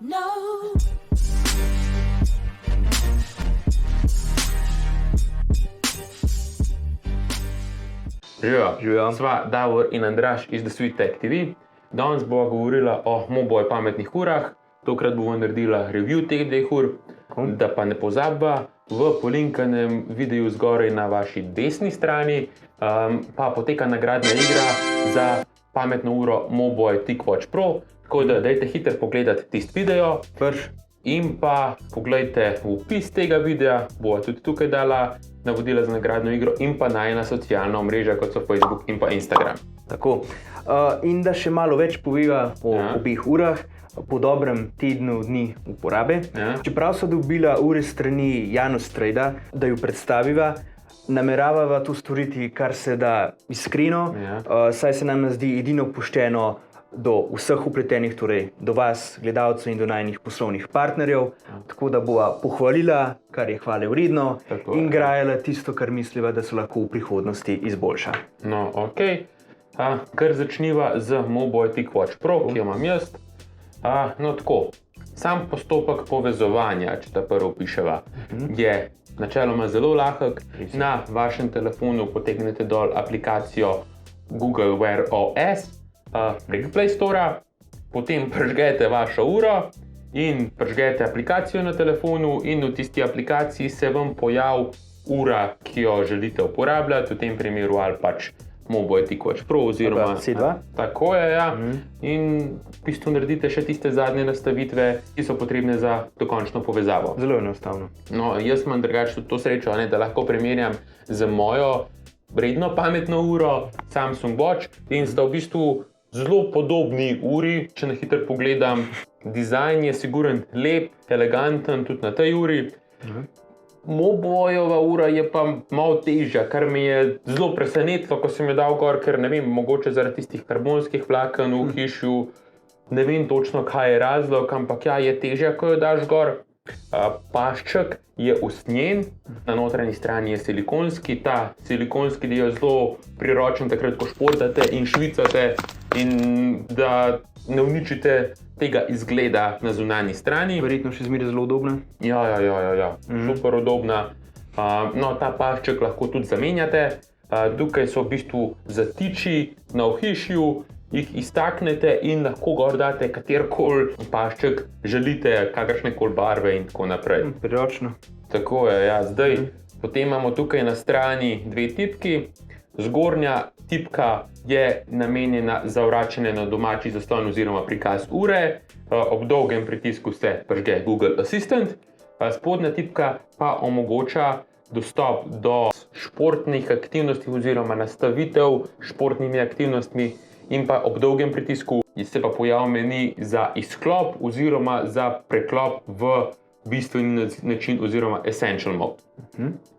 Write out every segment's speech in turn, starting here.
No. Živijo. Sva Davor in Andraž iz The Sweet Tech TV. Danes bova govorila o mobile pametnih urah. Tokrat bova naredila review teh dveh ur. Da pa ne pozabba, v polinkanem videu zgoraj na vaši desni strani pa poteka nagradna igra za pametno uro Mobile TicWatch Pro. Tako da dajte hitro pogledati tisti video. In pa poglejte opis tega videa, bova tudi tukaj dala navodila za nagradno igro in pa najina socialna omrežja, kot so Facebook in pa Instagram. Tako. In da še malo več poveva o obeh urah, po dobrem tednu dni uporabe. Čeprav so dobila ure strani Janus Trade, da ju predstaviva, nameravava to storiti kar se da iskreno, saj se nam zdi edino pošteno do vseh upletenih, torej do vas, gledalcev in do najinih poslovnih partnerjev, tako da bova pohvalila, kar je hvale vredno, in grajala tisto, kar misliva, da se lahko v prihodnosti izboljša. No, ok. Kar začniva z Mobile TicWatch Pro, ki jo imam jaz. No, tako. Sam postopek povezovanja, če ta prvo piševa, je načeloma zelo lahek. Na vašem telefonu potegnete dol aplikacijo Google Wear OS, prek Play Store, potem prižgete vašo uro in prižgete aplikacijo na telefonu in v tisti aplikaciji se vam pojavi ura, ki jo želite uporabljati, v tem primeru ali pač Mobile TicWatch Pro oziroma C2. Tako je, ja. In v bistvu naredite še tiste zadnje nastavitve, ki so potrebne za dokončno povezavo. Zelo enostavno. No, jaz imam drugače tudi to srečo, da lahko primerjam z mojo redno pametno uro Samsung Watch in sta v bistvu zelo podobni uri, če na hitro pogledam. Dizajn je siguren lep, eleganten tudi na tej uri. Mobojeva ura je pa malo težja, kar mi je zelo presenetilo, ko sem jo dal gor, ker ne vem, mogoče zaradi tistih karbonskih vlaken v hišju, ne vem točno, kaj je razlog, ampak ja, je težja, ko jo daš gor. Pašček je usnjen, na notranji strani je silikonski, ta silikonski del je zelo priročen takrat, ko športate in švicate in da ne uničite tega izgleda na zunanji strani. Verjetno še zmeraj zelo udobna. Ja. Super udobna. No, ta pašček lahko tudi zamenjate. Tukaj so v bistvu zatiči na ohišju, jih iztaknete in lahko gor date katerikoli pašček želite, kakršnekoli barve in tako naprej. Priročno. Tako je, ja. Zdaj, potem imamo tukaj na strani dve tipki. Zgornja tipka je namenjena za vračanje na domači zaslon oziroma prikaz ure. Ob dolgem pritisku se prižge Google Assistant. Spodnja tipka pa omogoča dostop do športnih aktivnosti oziroma nastavitev športnimi aktivnostmi in pa ob dolgem pritisku se pa pojavi meni za izklop oziroma za preklop v bistveni način oziroma Essential Mode.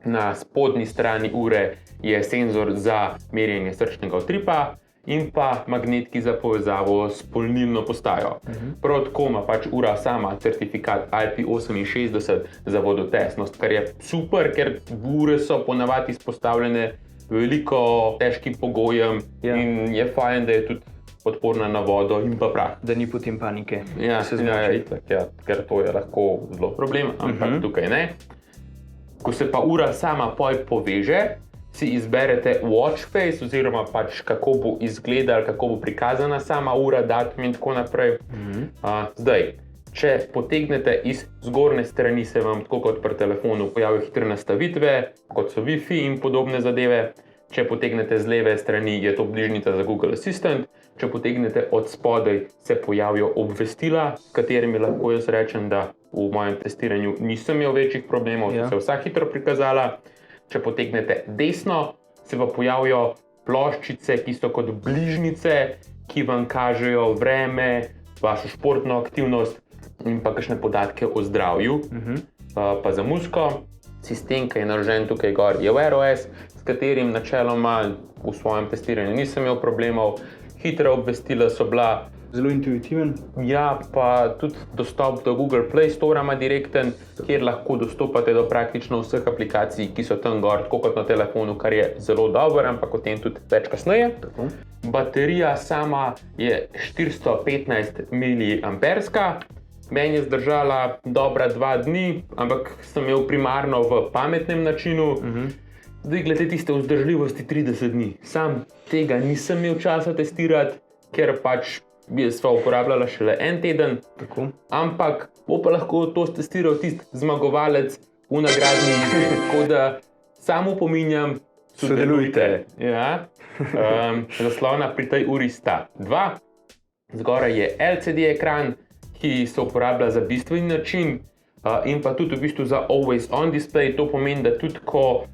Na spodnji strani ure je senzor za merjenje srčnega utripa in pa magnetki za povezavo s polnilno postajo. Prav tako ima pač ura sama certifikat IP68 za vodotesnost, kar je super, ker ure so ponavadi izpostavljene veliko težkim pogojem in je fajn, da je tudi odporna na vodo in pa prah. Da ni potem panike. Ja, ker to je lahko zelo problem, ampak tukaj ne. Ko se pa ura sama poveže, si izberete watch face oziroma pač kako bo izgledala, kako bo prikazana sama ura, datum in tako naprej. Zdaj, če potegnete iz zgornje strani, se vam tako kot pri telefonu pojavijo hitre nastavitve, kot so Wi-Fi in podobne zadeve. Če potegnete z leve strani, je to bližnjica za Google Assistant. Če potegnete od spodaj, se pojavijo obvestila, s katerimi lahko jaz rečem, da v mojem testiranju nisem imel večjih problemov, so se vsa hitro prikazala. Če potegnete desno, se pa pojavijo ploščice, ki so kot bližnjice, ki vam kažejo vreme, vašo športno aktivnost in pa kakšne podatke o zdravju. Pa za muziko, sistem, ki je naložen tukaj gor, je Wear OS, s katerim načeloma v svojem testiranju nisem imel problemov. Hitra obvestila so bila zelo intuitiven. Ja, pa tudi dostop do Google Play Store ima direkten, kjer lahko dostopate do praktično vseh aplikacij, ki so tam gor, tako kot na telefonu, kar je zelo dobro, ampak o tem tudi več kasneje. Baterija sama je 415 mAh, Meni je zdržala dobra 2 dni, ampak sem imel primarno v pametnem načinu. Zdaj, glede tiste vzdržljivosti 30 dni. Sam tega nisem imel časa testirati, ker pač sva uporabljala šele 1 teden. Tako. Ampak bo pa lahko to testiral tisti zmagovalec v nagradni igri. Tako da samo pominjam, sodelujte. Ja. Zaslona pri tej uri sta 2. Zgoraj je LCD ekran, ki se uporablja za bistveni način in pa tudi v bistvu za always on display. To pomeni, da tudi ko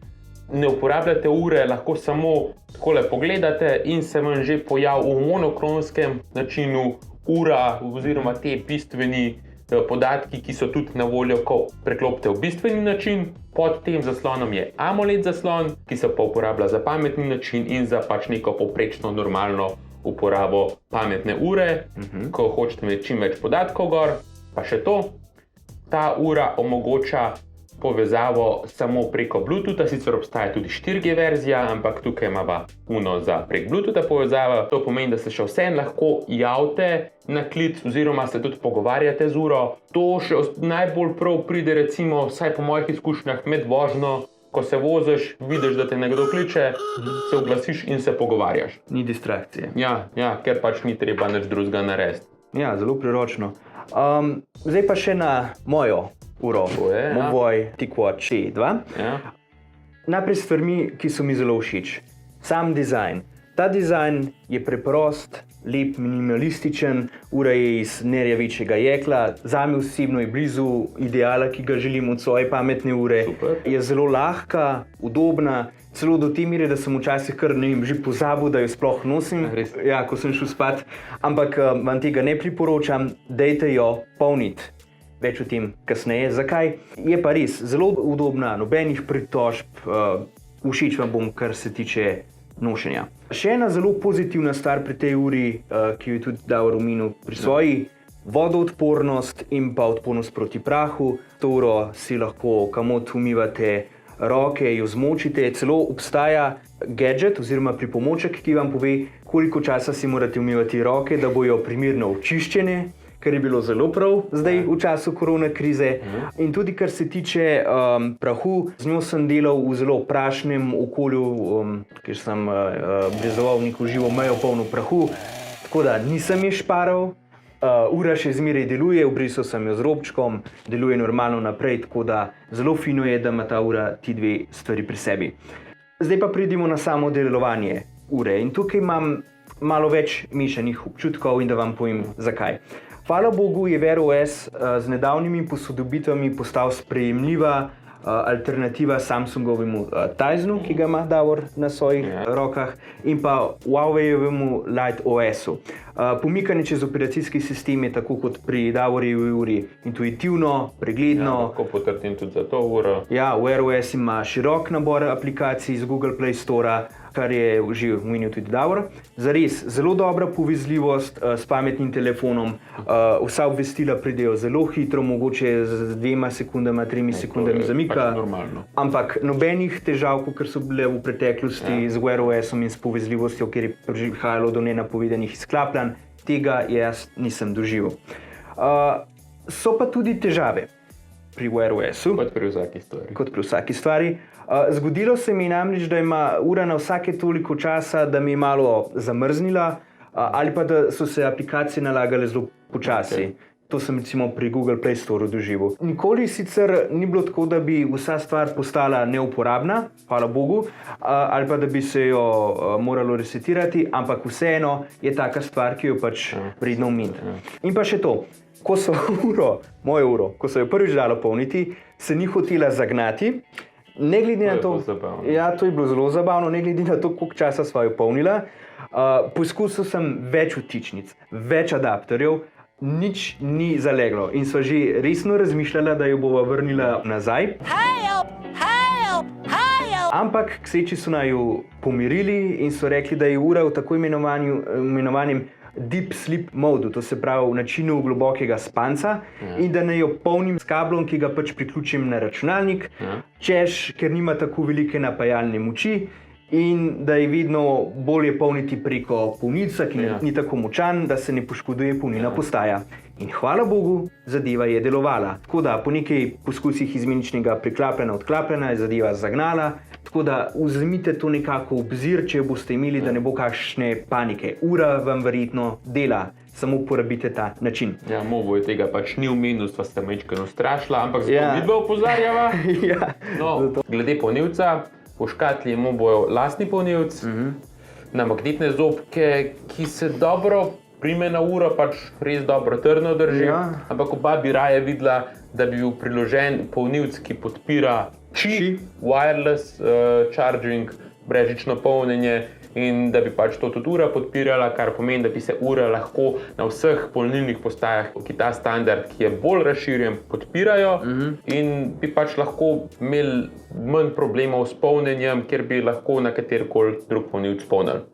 ne uporabljate ure, lahko samo takole pogledate in se vam že pojavi v monokronskem načinu ura oziroma te bistveni podatki, ki so tudi na voljo, ko preklopite v bistveni način. Pod tem zaslonom je AMOLED zaslon, ki se pa uporablja za pametni način in za pač neko poprečno normalno uporabo pametne ure, ko hočete imeti čim več podatkov gor. Pa še to, ta ura omogoča povezavo samo preko Bluetootha, sicer obstaja tudi 4G verzija, ampak tukaj imava za prek Bluetootha povezava. To pomeni, da se še vseeno lahko javite na klic oziroma se tudi pogovarjate z uro. To še najbolj prav pride, recimo, vsaj po mojih izkušnjah, med vožnjo, ko se voziš, vidiš, da te nekdo kliče, se oglasiš in se pogovarjaš. Ni distrakcije. Ja, ker pač ni treba nič drugega narediti. Ja, zelo priročno. Zdaj pa še na mojo uro, Movoi TicWatch 2. Ja. Najprej stvarmi, ki so mi zelo všeč. Sam dizajn. Ta dizajn je preprost, lep, minimalističen, ura je iz nerjavečega jekla. Zame osebno je blizu ideala, ki ga želim od svoje pametne ure. Super. Je zelo lahka, udobna, celo do te mere, da sem včasih kar že pozabil, da jo sploh nosim, ja, ko sem šel spat. Ampak vam tega ne priporočam, dajte jo polniti. Več o tem kasneje. Zakaj? Je pa res zelo udobna, nobenih pritožb, všeč vam bom, kar se tiče nošenja. Še ena zelo pozitivna stvar pri tej uri, ki jo je tudi Davor omenil pri svoji, vodoodpornost in pa odpornost proti prahu. To uro si lahko kamot umivate roke, jo zmočite. Celo obstaja gadget oziroma pripomoček, ki vam pove, koliko časa si morate umivati roke, da bojo primerno očiščene, kar je bilo zelo prav zdaj v času korona krize. In tudi kar se tiče prahu, z njo sem delal v zelo prašnem okolju, kjer sem brezoval neko živo mejo polno prahu, tako da nisem je šparal. Ura še zmeraj deluje, obrisal sem jo z robčkom, deluje normalno naprej, tako da zelo fino je, da ima ta ura ti 2 stvari pri sebi. Zdaj pa pridimo na samo delovanje ure in tukaj imam malo več mešanih občutkov in da vam povem zakaj. Hvala Bogu je Wear OS z nedavnimi posodobitvami postal sprejemljiva alternativa Samsungovemu Tizenu, ki ga ima Davor na svojih rokah, in pa Huawei-jevemu Light OS-u. Pomikanje čez operacijski sistem je tako kot pri Davorjevi uri intuitivno, pregledno. Ja, lahko potrdim tudi za to uro. Ja, Wear OS ima širok nabor aplikacij iz Google Play Store, kar je že omenil tudi Davor. Zares, zelo dobra povezljivost s pametnim telefonom. Vsa obvestila pridejo zelo hitro, mogoče z 2 sekundama, 3 sekundami zamika. Ampak nobenih težav, kot so bile v preteklosti z Wear OS-om in s povezljivostjo, kjer je prihajalo do nenapovedanih izklapljanj, tega jaz nisem doživel. So pa tudi težave pri Wear OS-u. Kot pri vsaki stvari. Zgodilo se mi namreč, da ima ura na vsake toliko časa, da mi je malo zamrznila ali pa da so se aplikacije nalagale zelo počasi. To sem recimo pri Google Play Store doživel. Nikoli sicer ni bilo tako, da bi vsa stvar postala neuporabna, hvala Bogu, ali pa da bi se jo moralo resetirati, ampak vseeno je taka stvar, ki jo pač vredno omeniti. In pa še to, ko so mojo uro, ko so jo prvič dalo polniti, se ni hotela zagnati. Ne glede na to, ja, to je bilo zelo zabavno, ne glede na to, koliko časa sva jo polnila. Poskusil sem več vtičnic, več adapterjev, nič ni zaleglo in sva že resno razmišljala, da jo bova vrnila nazaj. Ampak kseči so naju pomirili in so rekli, da je ura v tako imenovanem deep sleep modu, to se pravi v načinu globokega spanca, in da naj jo polnim s kablom, ki ga pač priključim na računalnik, češ, ker nima tako velike napajalne moči, in da je vedno bolje polniti preko polnilca, ki ni tako močan, da se ne poškoduje polnilna postaja. In hvala Bogu, zadeva je delovala. Tako da po nekaj poskusih izmeničnega priklapljanja, odklapljanja je zadeva zagnala. Tako da vzemite to nekako v obzir, če boste imeli, da ne bo kakšne panike. Ura vam verjetno dela, samo uporabite ta način. Ja, Mobo je tega pač ni omenil, sva se majčkeno strašila, ampak zato vidva opozarjava. Ja, no, glede polnilca, po škatli je Mobo lastni polnilc, na magnetne zobke, ki se dobro prime na uro, pač res dobro trdno drži, ampak oba bi raje videla, da bi bil priložen polnilc, ki podpira Qi, wireless charging, brezžično polnjenje, in da bi pač to tudi ura podpirala, kar pomeni, da bi se ura lahko na vseh polnilnih postajah, ki ta standard, ki je bolj razširjen, podpirajo in bi pač lahko imeli manj problemov s polnjenjem, ker bi lahko na katerikoli drug polnilc polnili.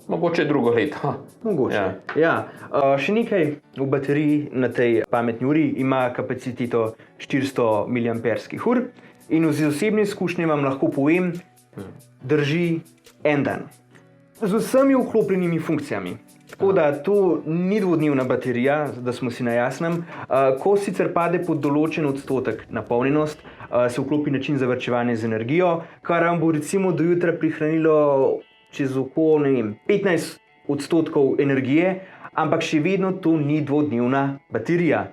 Mogoče drugo leto. Mogoče. Ja. Še nekaj, v bateriji na tej pametni uri ima kapaciteto 400 mAh in z osebne izkušnje vam lahko povem, drži en dan. Z vsemi vklopljenimi funkcijami. Tako da to ni dvodnevna baterija, da smo si na jasnem. Ko sicer pade pod določen odstotek napolnjenost, se vklopi način za varčevanje z energijo, kar vam bo recimo do jutra prihranilo čez oko 15% energije, ampak še vedno to ni dvodnevna baterija.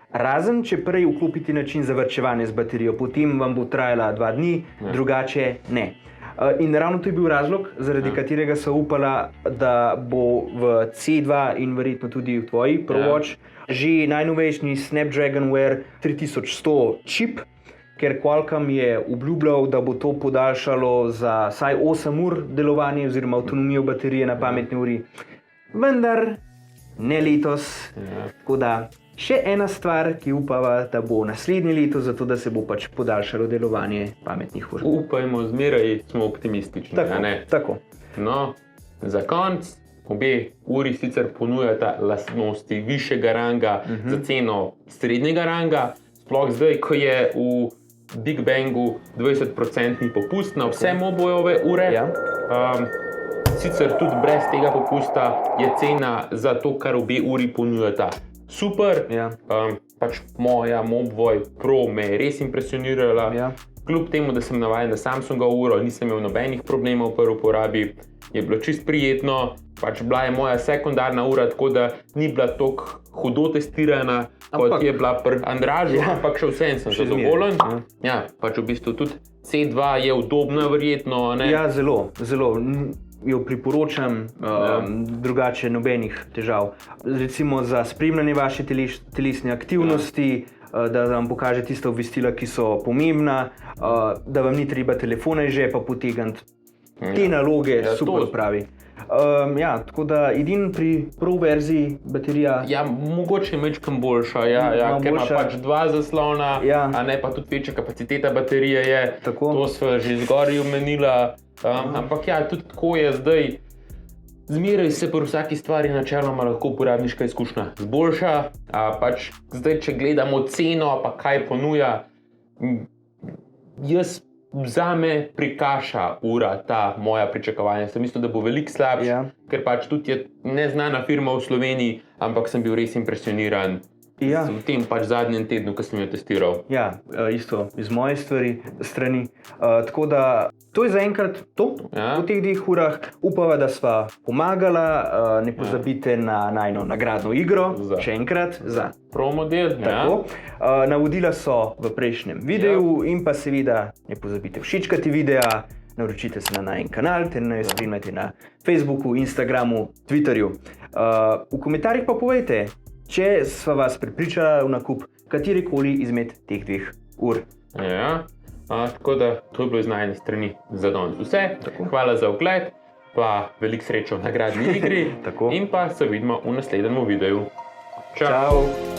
Razen, če prej vklopite način za varčevanje z baterijo, potem vam bo trajala 2 dni, drugače ne. In ravno to je bil razlog, zaradi katerega sem upala, da bo v C2 in verjetno tudi v tvoji Pro-Watch že najnovejšnji Snapdragon Wear 3100 čip, ker Qualcomm je obljubljal, da bo to podaljšalo za vsaj 8 ur delovanje oziroma avtonomijo baterije na pametni uri. Vendar ne letos, tako da še ena stvar, ki upava, da bo naslednje leto, zato da se bo pač podaljšalo delovanje pametnih ur. Upajmo, zmeraj smo optimistični. Tako. No, za konec, obe uri sicer ponujata lastnosti višjega ranga za ceno srednjega ranga, sploh zdaj, ko je v Big Bangu 20% popust na vse Mobojeve ure. Sicer tudi brez tega popusta je cena za to, kar obe uri ponujata, super. Pač moja Mobvoj Pro me je res impresionirala. Kljub temu, da sem navajen na Samsunga uro, nisem imel nobenih problemov pri uporabi, je bilo čist prijetno. Pač bila je moja sekundarna ura, tako da ni bila toliko hudo testirana, kot je bila pri Andražu, ampak še vsem sem zadovoljen. Pač v bistvu tudi C2 je udobna verjetno, ne? Ja, zelo, zelo. Jo priporočam, drugače nobenih težav. Recimo za spremljanje vaše telesne aktivnosti, da vam pokaže tista obvestila, ki so pomembna, da vam ni treba telefona iz žepa potegniti. Te naloge super pravi. Tako da edino pri Pro verziji baterija... Ja, mogoče je majčkeno boljša, ker ima pač 2 zaslona, a ne pa tudi večja kapaciteta baterije je. To sva že zgoraj omenila. Ampak tudi tako je zdaj. Zmeraj se pri vsaki stvari načeloma lahko uporabniška izkušnja zboljša. Pač zdaj, če gledamo ceno, pa kaj ponuja, zame prikaša ura ta moja pričakovanja. Sem mislil, da bo veliko slabši, ker pač tudi je neznana firma v Sloveniji, ampak sem bil res impresioniran v tem pač zadnjem tednu, ko sem jo testiral. Isto iz moje strani. Tako da to je zaenkrat to v teh 2 urah. Upava, da sva pomagala. Ne pozabite na najino nagradno igro, še enkrat za Pro model. Navodila so v prejšnjem videu in pa seveda ne pozabite všečkati videa, naročite se na najin kanal ter naj spremljate na Facebooku, Instagramu, Twitterju. V komentarjih pa povejte, če sva vas prepričala v nakup katerekoli izmed teh 2 ur. Tako da to je bilo iz najine strani za danes vse. Hvala za ogled, pa veliko srečo v nagradni igri in pa se vidimo v naslednjem videu. Čau!